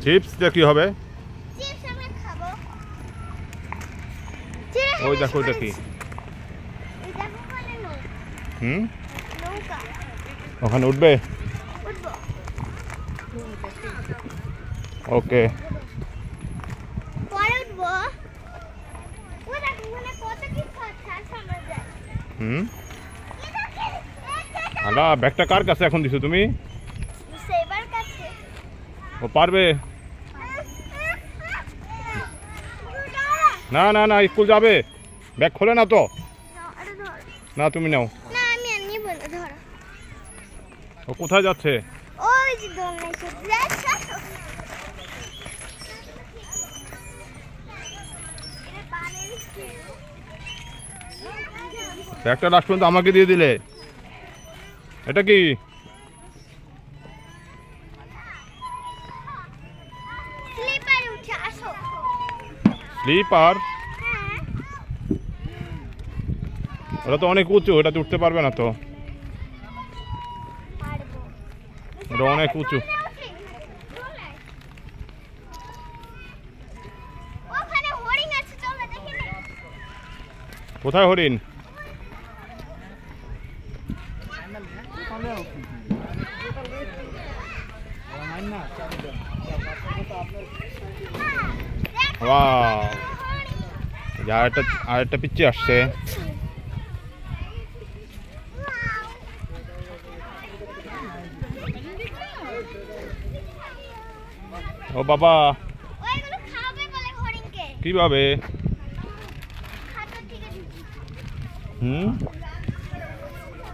Chips দিয়ে কি হবে? চিপস আমরা খাবো। ওই দেখো ওইটা কি? এই দেখো ওখানে নৌকা। ওখানে উঠবে? উঠবো। ওকে। পরে উঠবো। ওই দেখো ওখানে কত কিছু আছে আর সামনে যায়। আলা ব্যাগটা কার কাছে এখন দিছো তুমি? সেবার কাছে। ও পারবে? না না না, স্কুল যাবে, ব্যাগ খোলে না তো। না তুমি নাও। না আমি আর নিব না, ধরো। ও কোথায় যাচ্ছে? ওই যে দোলনা এসে ব্যাগটা লাস্ট পর্যন্ত আমাকে দিয়ে দিলে। এটা কি? স্লিপারে উঠে আসো। স্লিপার? ওটা তো অনেক উঁচু, ওটাতে উঠতে পারবে না তো। এটা অনেক উঁচু। ওখানে হরিণ আছে, চলো দেখি না। কোথায় হরিণ? ওয়াও, আরেকটা পিচ্চি আসছে। ও বাবা, ওইগুলো খাবে বলে হরিণকে। কিভাবে? খাতা থেকে দিচ্ছি।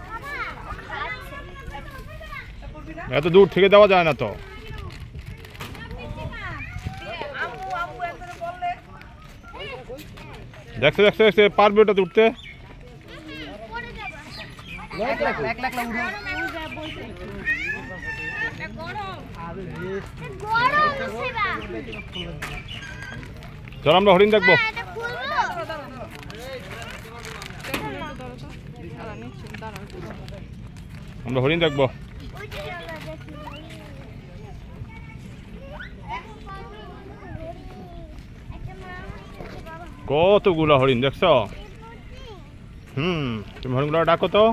বাবা, ও খাচ্ছে। এত দূর থেকে দেওয়া যায় না তো। দেখছে দেখছে দেখছে, পারবে ওটাতে উঠতে? চল আমরা হরিণ দেখবো। আমরা হরিণ দেখবো। কতগুলো হরিণ দেখছ? তুমি হরিণগুলো ডাকো তো।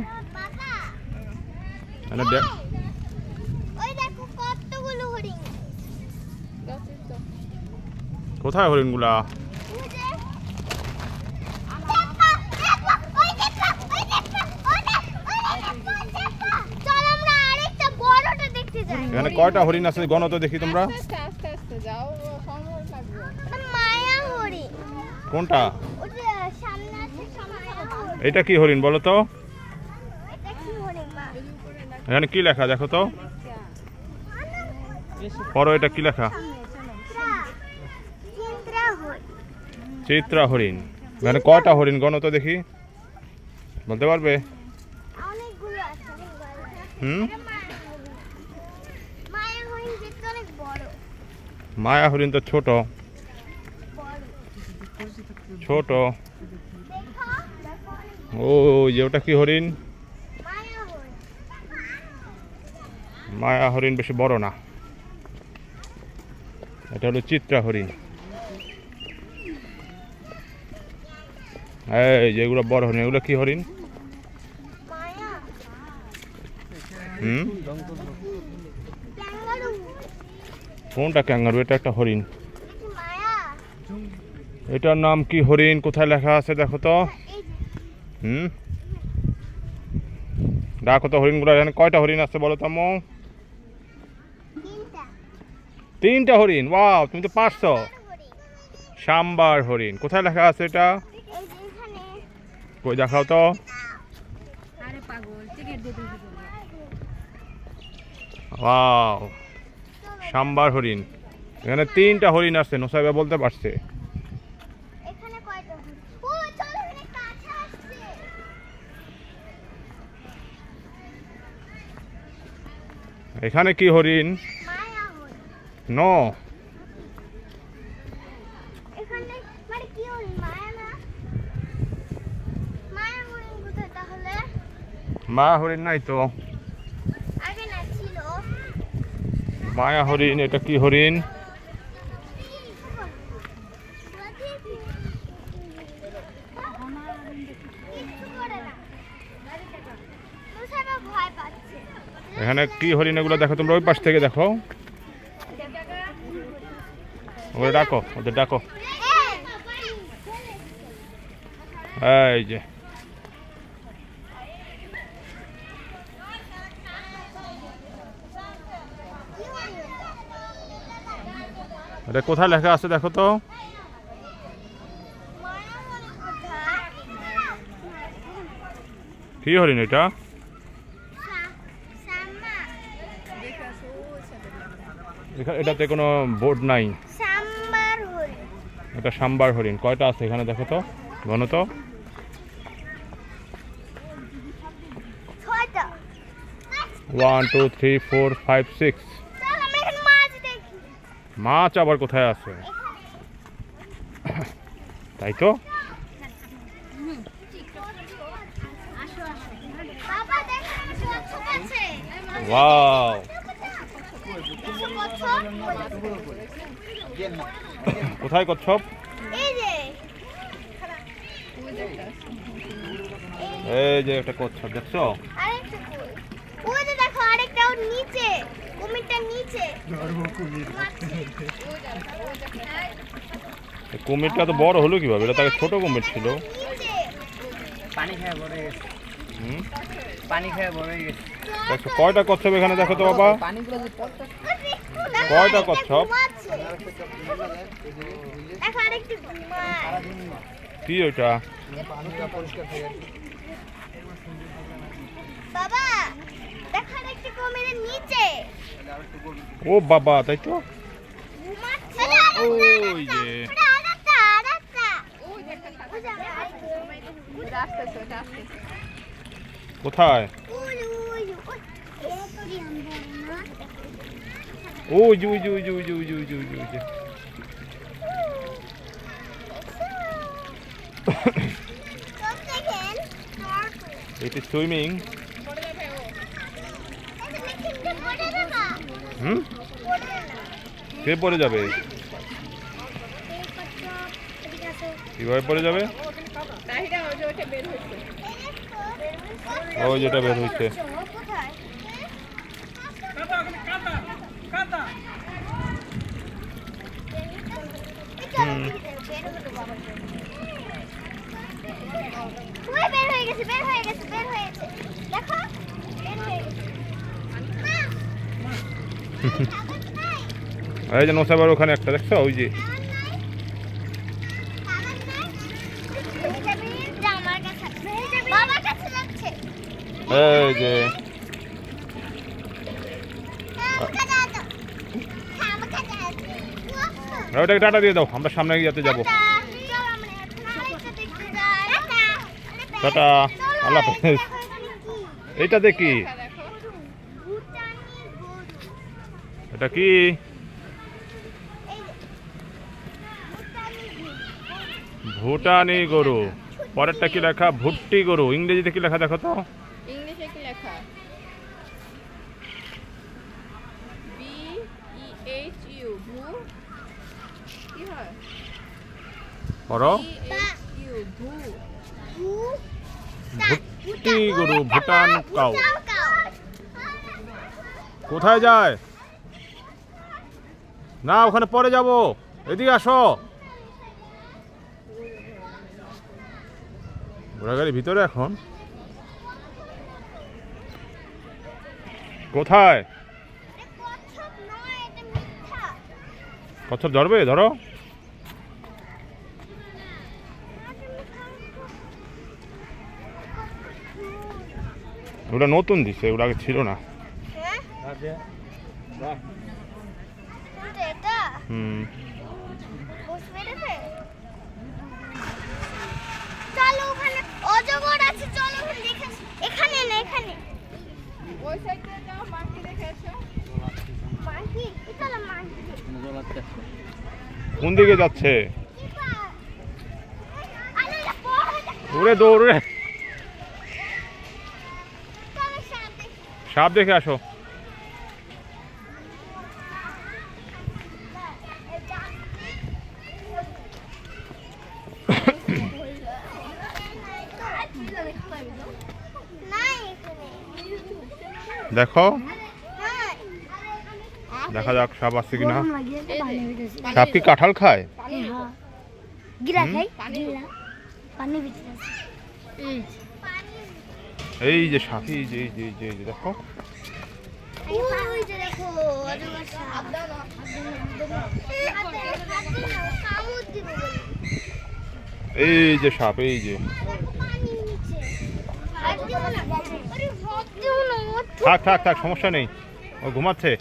কোথায় হরিণগুলা? এখানে কয়টা হরিণ আছে গণ তো দেখি তোমরা। কোনটা? এটা কি হরিণ বলো তো? এখানে কি লেখা দেখো তো, পড়ো, এটা কি লেখা? চিত্রা হরিণ। এখানে কয়টা হরিণ গণ তো দেখি, বলতে পারবে? মায়া হরিণ তো ছোট ছোট। ও যে ওটা কি হরিণ? মায়া হরিণ বেশি বড় না, এটা হলো চিত্রা হরিণ। এই যেগুলো বড় হরিণ, এগুলো কি হরিণ? কোনটা ক্যাঙ্গারু? এটা একটা হরিণ। এটার নাম কি হরিণ? কোথায় লেখা আছে দেখো তো। দেখো তো হরিণগুলো। এখানে কয়টা হরিণ আছে বলো তো? তিনটা হরিণ। ওয়াও, তুমি তো পারছো। সাম্বার হরিণ। কোথায় লেখা আছে এটা? কই দেখাও তো। ওয়াও, সাম্বার হরিণ। এখানে তিনটা হরিণ আছে, নোসাইবা বলতে পারছে। এখানে কি হরিণ? নো, মায়া হরিণ নাই তো। মায়া হরিণ। এটা কি হরিণ? এখানে কি হরিণ এগুলো দেখো তোমরা, ওই পাশ থেকে দেখো। ওদের ডাকো, ওদের ডাকো। এই যে এটা কোথায় লেখা আছে দেখো তো। কি হরিণ এটা? এটাতে কোনো বোর্ড নাই। এটা সাম্বার হরিণ। কয়টা আছে এখানে দেখো তো, গণ তো। 1 2 3 4 5 6। মাছ আবার কোথায় আছে? তাই তো। ওয়াও, কোথায় কচ্ছপ? এই যে একটা কচ্ছপ দেখছো? দেখো আরেকটা নিচে, কুমিরটার নিচে। কুমিরটা তো বড় হলো কিভাবে? এটা তো আগে ছোট কুমির ছিল। পানি খেয়ে বড় হয়ে গেছে। পানি খেয়ে বড় হয়ে গেছে। দেখো কয়টা কচ্ছপ এখানে দেখো তো বাবা। কয়টা কচ্ছপ? কি ওইটা? বাবা দেখো আরেকটা কুমিরের নিচে। ও বাবা, তাই তো। ওই যে কোথায়? ওই যে ওই যে ওই যে ওই যে ওই যে ওই যে ওই যে ওই যে। It is swimming. হুম, কে পড়ে যাবে? কিভাবে পড়ে যাবে? ওই যেটা বের হয়েছে। এই যে নোসাবার ওখানে একটা দেখছো, ওই যে। এই যে ওটাকে টাটা দিয়ে দাও, আমরা সামনে যাতে যাবো। টাটা, আল্লাহ হাফেজ। এইটা দেখি, এটা কি? ভুটানি গরু। পরেরটা কি লেখা? ভুট্টি গরু। ইংরেজিতে কি লেখা দেখো তো। ইংলিশে কি লেখা? BEHU ভু কি হয়? পড়ো। BHU ভু। ভুট্টি গরু, ভুটান কাউ। কোথায় যায়? না ওখানে পরে যাব, এদিকে আসো। ঘোড়াগাড়ির ভিতরে এখন। কোথায়? কচ্ছপ ধরবে? ধরো। ওটা নতুন দিছে, ওটা আগে ছিল না। হুম, চলো ওখানে অজগর আছে, চলো ওখানে দেখে আসি। এখানে না, এখানে ওই সাইডে যাও, মাংকি দেখে এসো। মাংকি, চলো মাংকি। কোন দিকে যাচ্ছে? আরে বড়, ওরে দৌড়ে। চলো সামনে। সাপ দেখে আসো। দেখো দেখা যাক সাপ আছে কিনা। গরম লাগে তো পানি ভিতরে সাপ কি কাঁঠাল খায়? হ্যাঁ গিরা খাই পানি পানি ভিতরে আছে এই যে সাপ, এই যে এই যে এই যে এই যে দেখো। ওই যে দেখো অজগর সাপ দাও না কামড় দিবে বলে এই যে সাপ, এই যে পানি নিচে আর দিও না আরে হাত দিও না থাক থাক থাক, সমস্যা নেই, ও ঘুমাচ্ছে।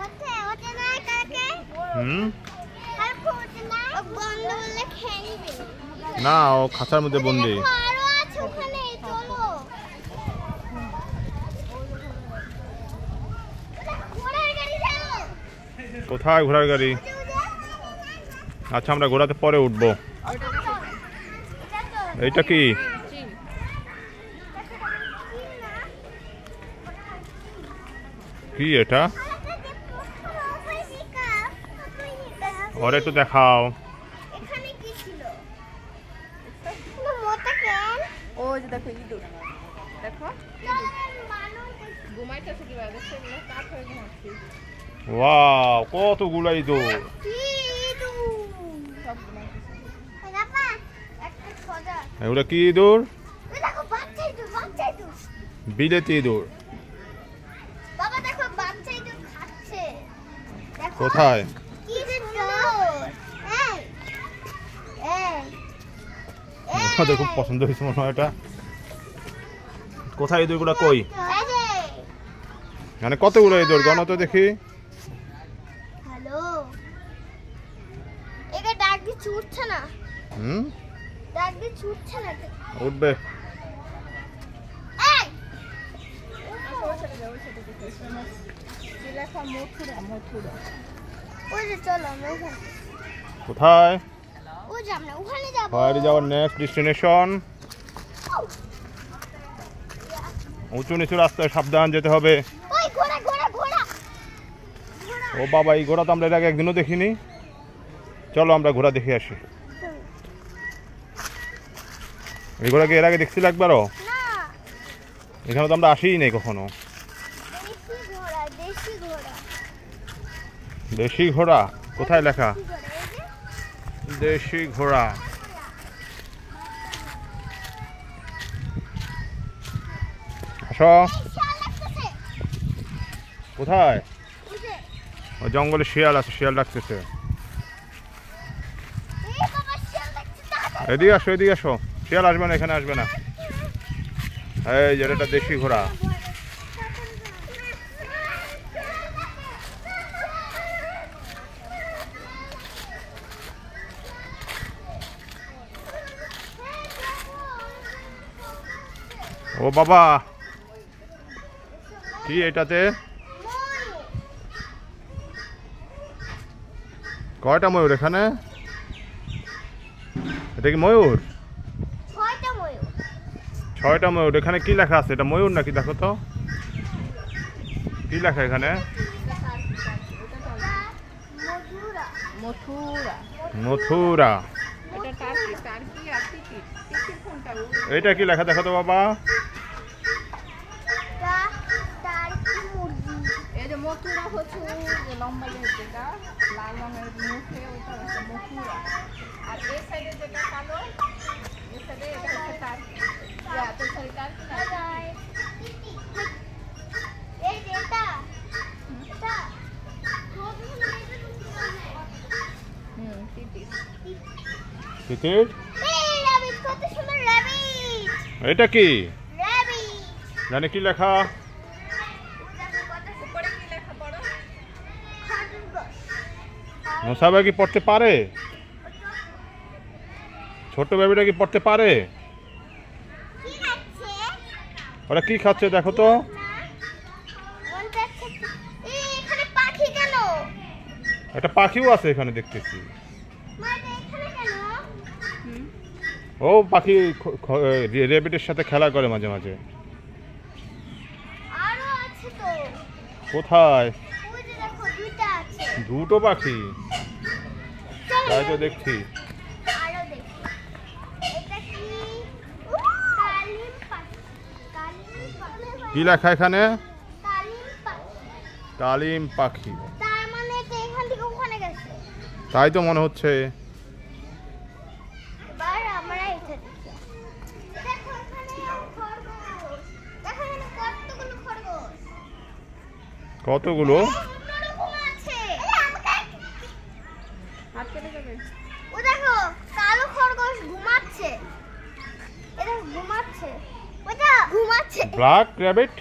ওতে না কাকে হুম, আর ওতে না বন্ধ বলে খেয়ে নিবে না ও খাঁচার মধ্যে বন্দি। আরো আছে ওখানে চলো ঘোড়ার গাড়ি যাও কোথায় ঘোড়ার গাড়ি? আচ্ছা আমরা ঘোড়াতে পরে উঠবো। এইটা কি? কি এটা? ওর একটু দেখাও। এখানে কি ছিল মোটা কেন ওই যে দেখো ইঁদুর দেখো মানুষ ঘুমাইতেছে কিভাবে দেখছো এগুলো কাঠ হয়ে ঘুমাচ্ছি ওয়াও, কতগুলো ইঁদুর। কি দু সব ঘুমাইতেছে বাবা একটা খোদা এগুলো কি ইঁদুর? ওই দেখো বাচ্চা ইঁদুর বিলেতি ইঁদুর। বাবা দেখো বাচ্চা ইঁদুর খাচ্ছে দেখো কোথায়? কি সুন্দর এই এই আমাদের খুব পছন্দ হয়েছে মনে হয় এটা। কোথায় ইঁদুরগুলো কই? এই যে মানে কতগুলো ইঁদুর গণ তো দেখি। হ্যালো একে ডাক দিয়ে ছুটছে না হুম, ডাক দিয়ে ছুটছে না উঠবে। এই ওই সাথে দেখো কি লেখা মথুরা ওই যে চলো আমরা ওখানে কোথায়? ওই যে আমরা ওখানে যাবো বাইরে যাওয়ার নেক্সট ডেস্টিনেশন। উঁচু নিচু রাস্তায় সাবধান যেতে হবে। ওই ঘোড়া ঘোড়া ঘোড়া ও বাবা, এই ঘোড়া তো আমরা এর আগে একদিনও দেখিনি। চলো আমরা ঘোড়া দেখে আসি। এই ঘোড়াকে এর আগে দেখছিল একবারও? না এখানে তো আমরা আসিই নাই কখনো। দেশি ঘোড়া দেশি ঘোড়া কোথায় লেখা? কি ঘোড়া এই যে দেশি ঘোড়া। আসো। এই শিয়াল লাগতেছে কোথায়? ওই যে ওই জঙ্গলে শিয়াল আছে, শিয়াল ডাকতেছে। এই বাবা শিয়াল লাগছে তাড়াতাড়ি এদিকে আসো, এদিকে আসো। শিয়াল আসবে না, এখানে আসবে না। এই যে এটা দেশি ঘোড়া। ও বাবা, কি এটাতে? কয়টা ময়ূর এখানে? এটা কি ময়ূর? ছয়টা ময়ূর 6টা ময়ূর। এখানে কি লেখা আছে? এটা ময়ূর নাকি? দেখো তো কি লেখা এখানে। মধুরা মথুরা। এটা টার্কি আর তিতির কোনটা এইটা কি লেখা দেখো তো বাবা। তার কি মুরগি এই যে মথুরা হচ্ছে ওই যে লম্বা যেটা লাল রঙের মুখে ওটা হচ্ছে মথুরা আর এই সাইডে যেটা কালো এই সাইডে এটা হচ্ছে টার্কি তো সরি টার্কি না এই যে এটা তিতির তিতির। এই রাবিট কত সুন্দর রাবিট এটা কি রাবিট জানি কি লেখা? উপরে কি লেখা পড়ো মোসাবা কি পড়তে পারে? ছোট বেবিটা কি পড়তে পারে? কি আছে ওরা কি খাচ্ছে দেখো তো। এখানে পাখি কেন একটা পাখিও আছে এখানে দেখতেছি। মা এখানে কেন ও পাখি রেবিটের সাথে খেলা করে মাঝে মাঝে। আরো আছে তো কোথায়? ওই যে দেখো দুইটা আছে দুটো পাখি চলো তাই তো দেখছি। আরো দেখি এটা কি কালিম পাখি কি লেখা এখানে? কালিম পাখি কালিম পাখি, তার মানে তো এখান থেকে ওখানে গেছে। তাই তো মনে হচ্ছে। এবার আমরা এটা দেখি। দেখো এখানে খরগোশ। দেখো এখানে কতগুলো খরগোশ। কতগুলো? অন্যরকম আছে। হাত কেটে যাবে। ও দেখো কালো খরগোশ ঘুমাচ্ছে। এটা ঘুমাচ্ছে। ওটা ঘুমাচ্ছে। Black rabbit.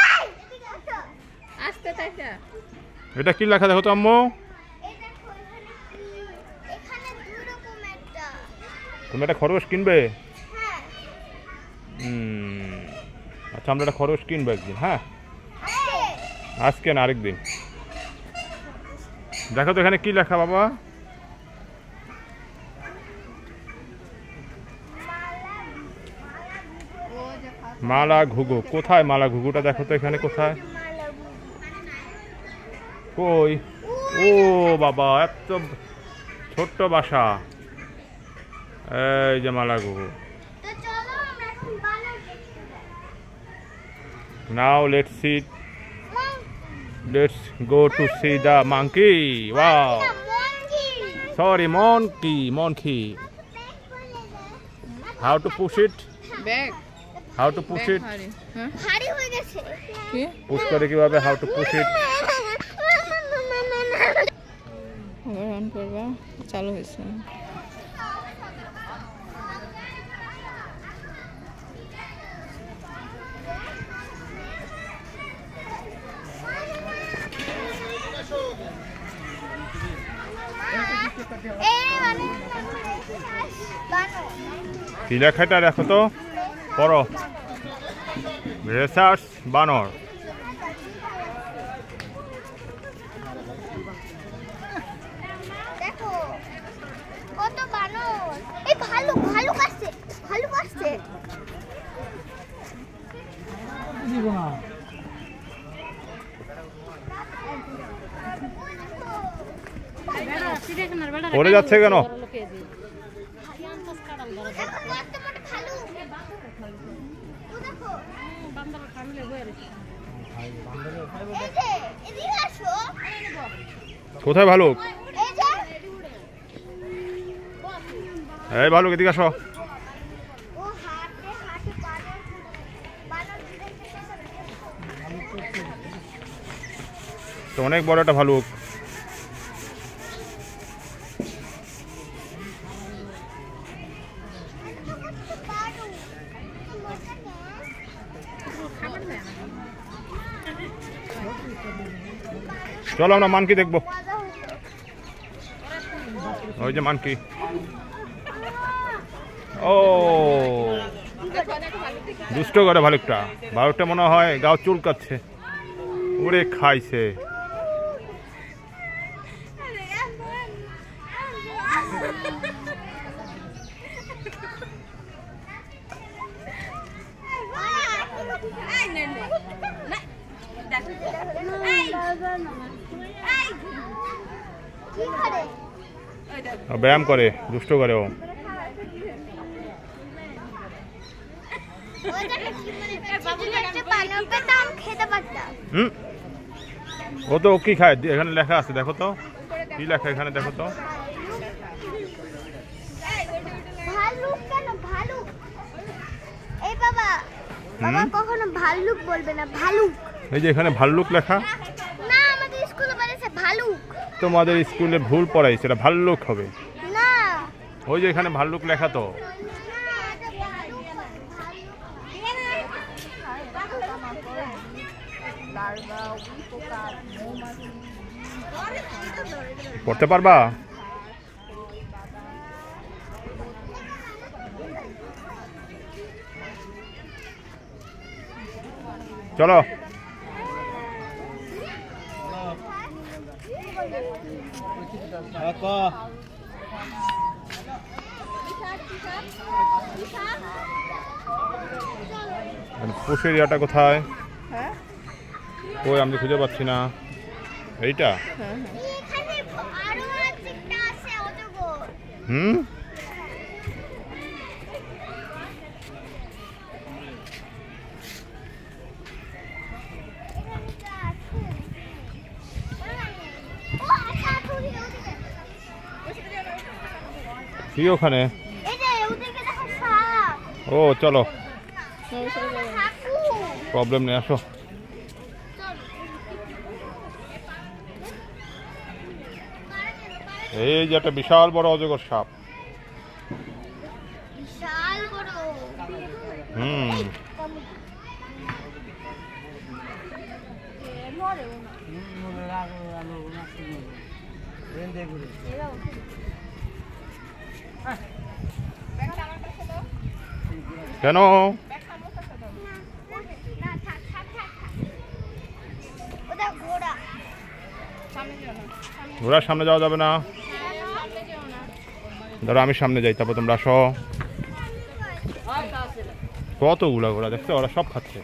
এই এদিকে আসো। আস্তে থাকা। এটা কি লেখা দেখো তো আম্মু? এই দেখো এখানে কি? এখানে দুই রকম একটা। তুমি একটা খরগোশ কিনবে? হ্যাঁ। আচ্ছা, আমরা একটা খরগোশ কিনবো একদিন। হ্যাঁ, আছে। আজকে না, আরেকদিন। দেখো তো এখানে কি লেখা বাবা? ও যে খাচ্ছে। মালা ঘুঘু। কোথায় মালা ঘুঘুটা? দেখো তো এখানে কোথায়? কই? ও বাবা, এত ছোট্ট বাসা। এই যে মালা ঘুঘু। তো চলো আমরা এখন বানর দেখতে যাই। Now let's go to C the monkey. Wow, sorry, monkey. How to push it? Bag. How to push it? ভারী। হ্যাঁ? ভারী হয়ে গেছে। কি? পুশ করে কিভাবে? How to push it? আবার অন করবা। চালু হয়েছে। কি লেখা এটা দেখো তো, পড়ো। রেসার্চ বানর। দেখো কত বানর। এই ভালুক আসছে। পড়ে যাচ্ছে কেন? দেখো কত বড় ভালুক। ও দেখো। এই যে, এদিকে আসো। কোথায় ভালুক? এই যে। এই ভালুক, এদিকে আসো। ও হাঁটে বানর দেখতে। তো অনেক বড় একটা ভালুক। চলো আমরা মানকি দেখবো। ওই যে মানকি। ও, দুষ্ট করে ভালুকটা। ভালুকটা মনে হয় গাও চুলকাচ্ছে। ওরে খাইছে। ব্যায়াম করে, দুষ্ট করে ও। ও তো কি খায়? এখানে লেখা আছে, দেখো তো কি লেখা এখানে, দেখো তো। ভালুক কেন? ভালুক। এই বাবা কখনো ভালুক বলবে না, ভালুক। এই যে এখানে ভাল্লুক লেখা। না, আমাদের স্কুলে বলেছে ভালুক। তোমাদের স্কুলে ভুল পড়াইছে, এটা ভাল্লুক হবে। না, ওই যে এখানে ভাল্লুক লেখা তো। পড়তে পারবা? চলো। পুশ এরিয়াটা কোথায়? হ্যাঁ? ওই আমি খুঁজে পাচ্ছি না। এইটা? হ্যাঁ। এখানে আরো একটা আছে অজগর। হুম, এখানে কি ওখানে? এই যে ওদিকে দেখো সাপ। ও চলো, হাকু। প্রবলেম নেই, আসো। এই যে একটা বিশাল বড় অজগর সাপ। বিশাল বড়। হুম, কেন? না থাক থাক থাক। ওটা ঘোড়া। ঘোড়ার সামনে যাওয়া যাবে না। ধরো আমি সামনে যাই, তারপর তোমরা আসো। কতগুলা ঘোড়া দেখছো, ওরা সব খাচ্ছে।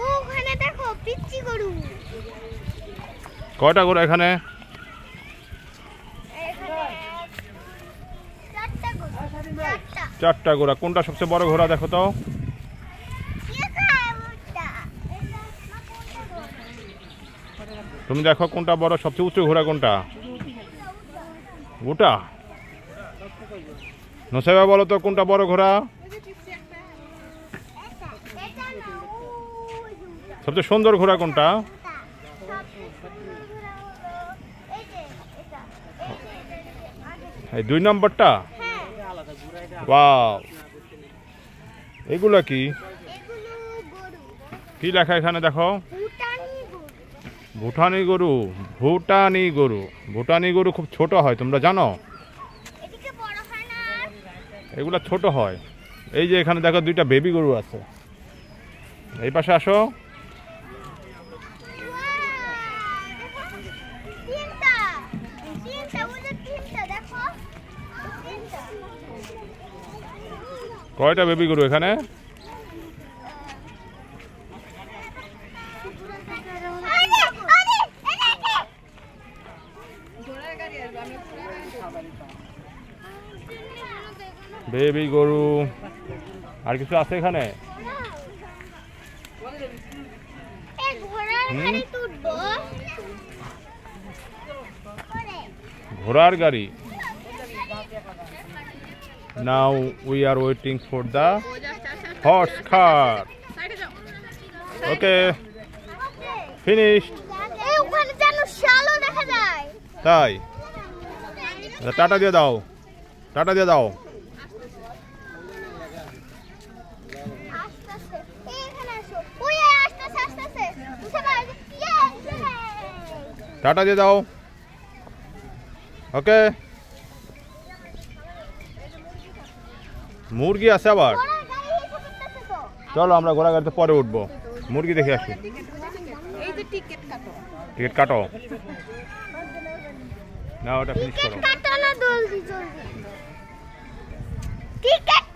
ওখানে দেখো পিচ্চি গরু। কয়টা ঘোড়া এখানে? এখানে চারটা গরু। চারটা। চারটা ঘোড়া। কোনটা সবচেয়ে বড় ঘোড়া দেখো তো? কে খায় ওটা? এটা না কোনটা? তুমি দেখো কোনটা বড়, সবচেয়ে উঁচু ঘোড়া কোনটা? ওটা। নসাইবা বলো তো কোনটা বড় ঘোড়া? এটা না ওই যে সবচেয়ে সুন্দর ঘোড়া কোনটা? এই যে এটা এই 2 নম্বরটা। হ্যাঁ ওয়াও, এগুলা কি? এগুলো গরু কি লেখা এখানে দেখো? ভুটানি গরু ভুটানি গরু। ভুটানি গরু। ভুটানি গরু খুব ছোট হয়, তোমরা জানো? এদিকে বড় হয় না এগুলা ছোট হয়। এই যে এখানে দেখো 2টা বেবি গরু আছে। এই পাশে আসো। তিনটা তিনটা ওদের তিনটা দেখো তিনটা কয়টা বেবি গরু এখানে? আরে আরে এদিকে ঘোড়ার গাড়ি আসবে, আমি ঘোড়ার গাড়ি বেবি গরু। আর কিছু আছে এখানে? এই ঘোড়ার গাড়ি তুলবো ঘোড়ার গাড়ি। Now we are waiting for the horse car. Okay, finished. এই ওখানে যেন শালও দেখা যায় তাই টাটা দিয়ে দাও, টাটা দিয়ে দাও। আসতেছে এই এখানে আসো ওই আসতেছে আসতেছে সবাই টাটা দিয়ে দাও। ওকে, মুরগি আছে আবার। ঘোড়ার গাড়ি এসে পড়তেছে তো চলো আমরা ঘোড়া গাড়িতে পরে উঠবো, মুরগি দেখে আসি। এই যে টিকিট কাটো। টিকিট কাটো না, ওটা ফিনিশ করো। কাটানো জলদি জলদি টিকেট